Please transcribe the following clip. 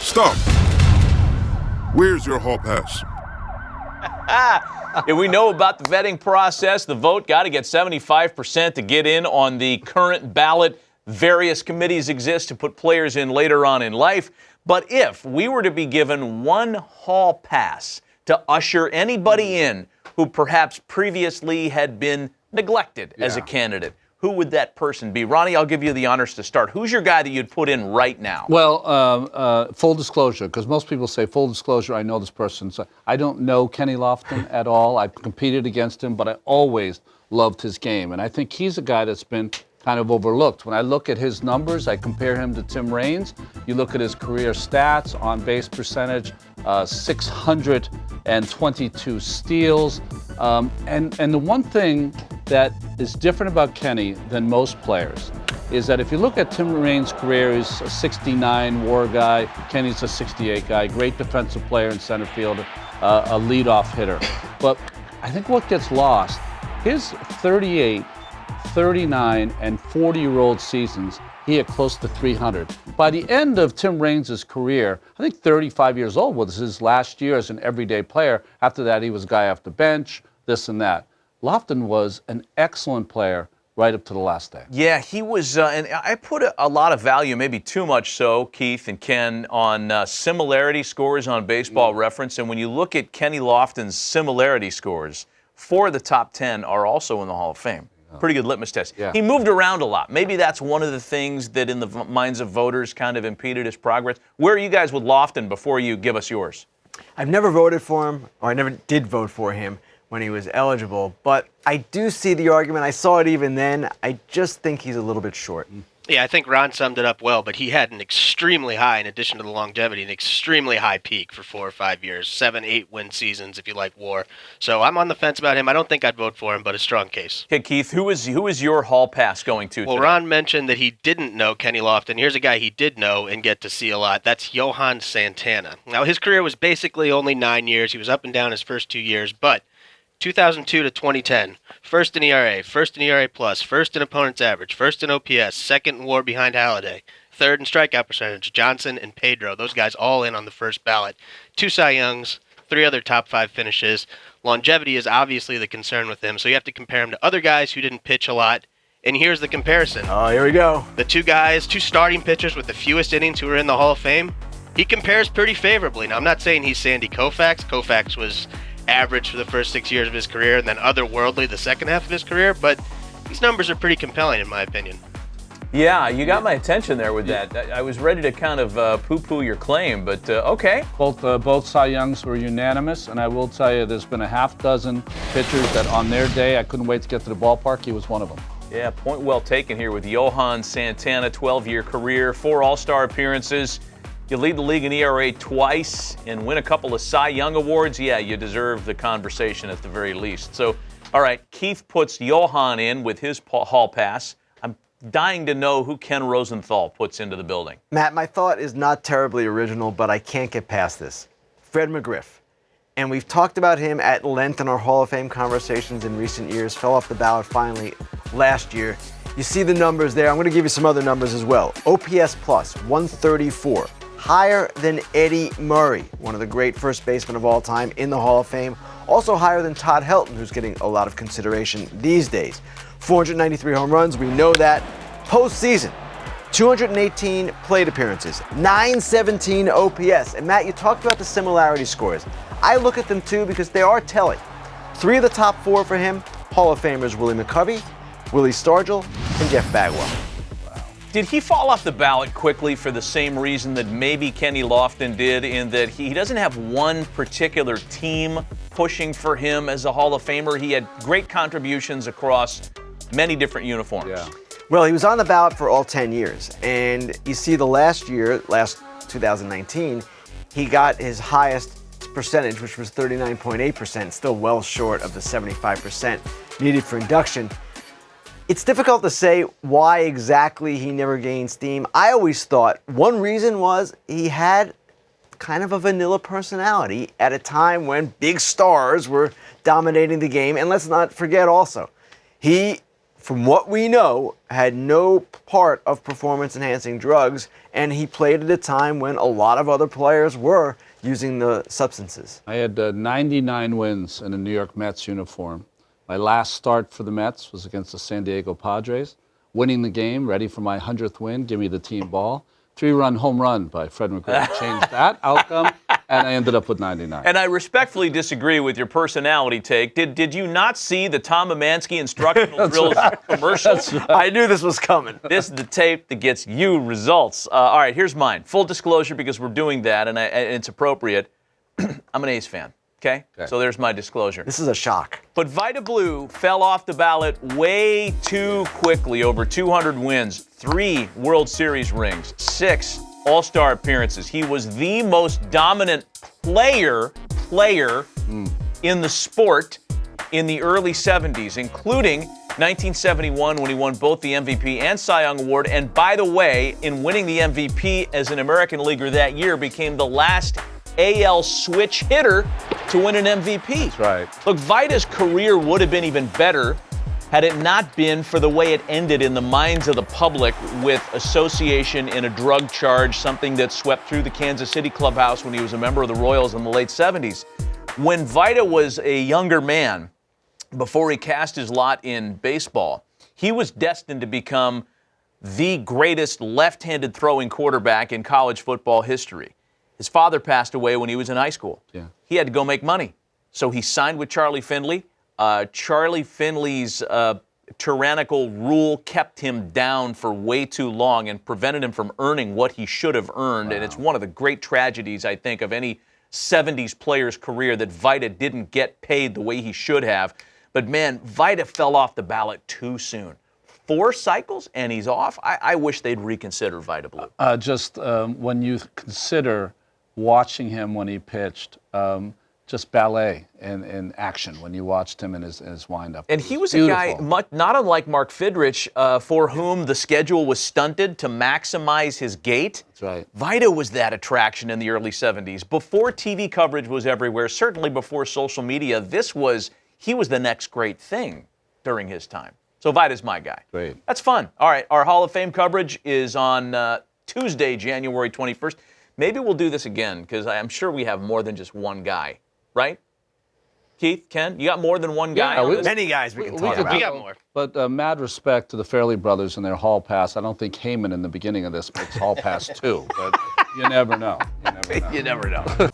Stop. Where's your hall pass? Yeah, we know about the vetting process. The vote got to get 75% to get in on the current ballot. Various committees exist to put players in later on in life. But if we were to be given one hall pass to usher anybody in who perhaps previously had been neglected as a candidate, who would that person be? Ronnie, I'll give you the honors to start. Who's your guy that you'd put in right now? Well, full disclosure, because most people say, full disclosure, I know this person. So I don't know Kenny Lofton at all. I've competed against him, but I always loved his game. And I think he's a guy that's been kind of overlooked. When I look at his numbers, I compare him to Tim Raines. You look at his career stats, on base percentage, 622 steals. And the one thing that is different about Kenny than most players is that if you look at Tim Raines' career, he's a 69 WAR guy. Kenny's a 68 guy, great defensive player in center field, a leadoff hitter. But I think what gets lost, his 38, 39, and 40-year-old seasons, he had close to 300. By the end of Tim Raines' career, I think 35 years old was his last year as an everyday player. After that, he was a guy off the bench, this and that. Lofton was an excellent player right up to the last day. Yeah, he was, and I put a lot of value, maybe too much so, Keith and Ken, on similarity scores on Baseball Reference. And when you look at Kenny Lofton's similarity scores, 4 of the top 10 are also in the Hall of Fame. Pretty good litmus test. Yeah. He moved around a lot. Maybe that's one of the things that in the minds of voters kind of impeded his progress. Where are you guys with Lofton before you give us yours? I've never voted for him, or I never did vote for him when he was eligible, but I do see the argument. I saw it even then. I just think he's a little bit short. Yeah, I think Ron summed it up well, but he had an extremely high, in addition to the longevity, an extremely high peak for 4 or 5 years, 7, 8 win seasons if you like WAR. So I'm on the fence about him. I don't think I'd vote for him, but a strong case. Okay, Keith, who is your hall pass going to Well, today? Ron mentioned that he didn't know Kenny Lofton. Here's a guy he did know and get to see a lot. That's Johan Santana. Now, his career was basically only 9 years. He was up and down his first 2 years, but 2002 to 2010, first in ERA, first in ERA+, first in opponent's average, first in OPS, second in WAR behind Halladay, third in strikeout percentage, Johnson and Pedro, those guys all in on the first ballot. 2 Cy Youngs, 3 other top 5 finishes. Longevity is obviously the concern with him, so you have to compare him to other guys who didn't pitch a lot. And here's the comparison. Oh, here we go. The 2 starting pitchers with the fewest innings who are in the Hall of Fame, he compares pretty favorably. Now, I'm not saying he's Sandy Koufax. Koufax was average for the first 6 years of his career and then otherworldly the second half of his career, but these numbers are pretty compelling in my opinion. Yeah, you got my attention there with that. I was ready to kind of poo-poo your claim, but okay. Both Cy Youngs were unanimous, and I will tell you there's been a half dozen pitchers that on their day I couldn't wait to get to the ballpark. He was one of them. Yeah, point well taken here with Johan Santana, 12-year career, 4 All-Star appearances. You lead the league in ERA twice and win a couple of Cy Young awards. Yeah, you deserve the conversation at the very least. So, all right, Keith puts Johan in with his hall pass. I'm dying to know who Ken Rosenthal puts into the building. Matt, my thought is not terribly original, but I can't get past this. Fred McGriff. And we've talked about him at length in our Hall of Fame conversations in recent years. Fell off the ballot finally last year. You see the numbers there. I'm going to give you some other numbers as well. OPS plus 134. Higher than Eddie Murray, one of the great first basemen of all time in the Hall of Fame. Also higher than Todd Helton, who's getting a lot of consideration these days. 493 home runs, we know that. Postseason, 218 plate appearances, 917 OPS. And Matt, you talked about the similarity scores. I look at them too because they are telling. 3 of the top 4 for him, Hall of Famers Willie McCovey, Willie Stargell, and Jeff Bagwell. Did he fall off the ballot quickly for the same reason that maybe Kenny Lofton did, in that he doesn't have one particular team pushing for him as a Hall of Famer? He had great contributions across many different uniforms. Yeah. Well, he was on the ballot for all 10 years. And you see the last 2019, he got his highest percentage, which was 39.8%, still well short of the 75% needed for induction. It's difficult to say why exactly he never gained steam. I always thought one reason was he had kind of a vanilla personality at a time when big stars were dominating the game. And let's not forget also, he from what we know, had no part of performance-enhancing drugs, and he played at a time when a lot of other players were using the substances. I had 99 wins in a New York Mets uniform. My last start for the Mets was against the San Diego Padres. Winning the game, ready for my 100th win, give me the team ball. 3-run home run by Fred McGriff changed that outcome, and I ended up with 99. And I respectfully disagree with your personality take. Did you not see the Tom Amansky instructional drills commercial? I knew this was coming. This is the tape that gets you results. All right, here's mine. Full disclosure, because we're doing that, and it's appropriate. I'm an A's fan. Okay? So there's my disclosure. This is a shock. But Vida Blue fell off the ballot way too quickly. Over 200 wins, 3 World Series rings, 6 All-Star appearances. He was the most dominant player in the sport in the early 70s, including 1971 when he won both the MVP and Cy Young Award. And by the way, in winning the MVP as an American leaguer that year, became the last AL switch hitter to win an MVP. That's right. Look, Vida's career would have been even better had it not been for the way it ended in the minds of the public with association in a drug charge, something that swept through the Kansas City clubhouse when he was a member of the Royals in the late 70s. When Vida was a younger man, before he cast his lot in baseball, he was destined to become the greatest left-handed throwing quarterback in college football history. His father passed away when he was in high school. Yeah. He had to go make money. So he signed with Charlie Finley. Charlie Finley's tyrannical rule kept him down for way too long and prevented him from earning what he should have earned. Wow. And it's one of the great tragedies, I think, of any 70s player's career that Vida didn't get paid the way he should have. But man, Vida fell off the ballot too soon. 4 cycles and he's off. I wish they'd reconsider Vida Blue. When you consider watching him when he pitched, just ballet in action when you watched him in his windup. And he was a guy, not unlike Mark Fidrich, for whom the schedule was stunted to maximize his gait. That's right. Vida was that attraction in the early 70s. Before TV coverage was everywhere, certainly before social media, he was the next great thing during his time. So Vida's my guy. Great. That's fun. All right, our Hall of Fame coverage is on Tuesday, January 21st. Maybe we'll do this again because I'm sure we have more than just one guy, right? Keith, Ken, you got more than one guy? Yeah, Many guys we can talk about. We got more. But mad respect to the Fairley brothers and their Hall Pass. I don't think Heyman in the beginning of this makes Hall Pass 2, but you never know. You never know. You never know.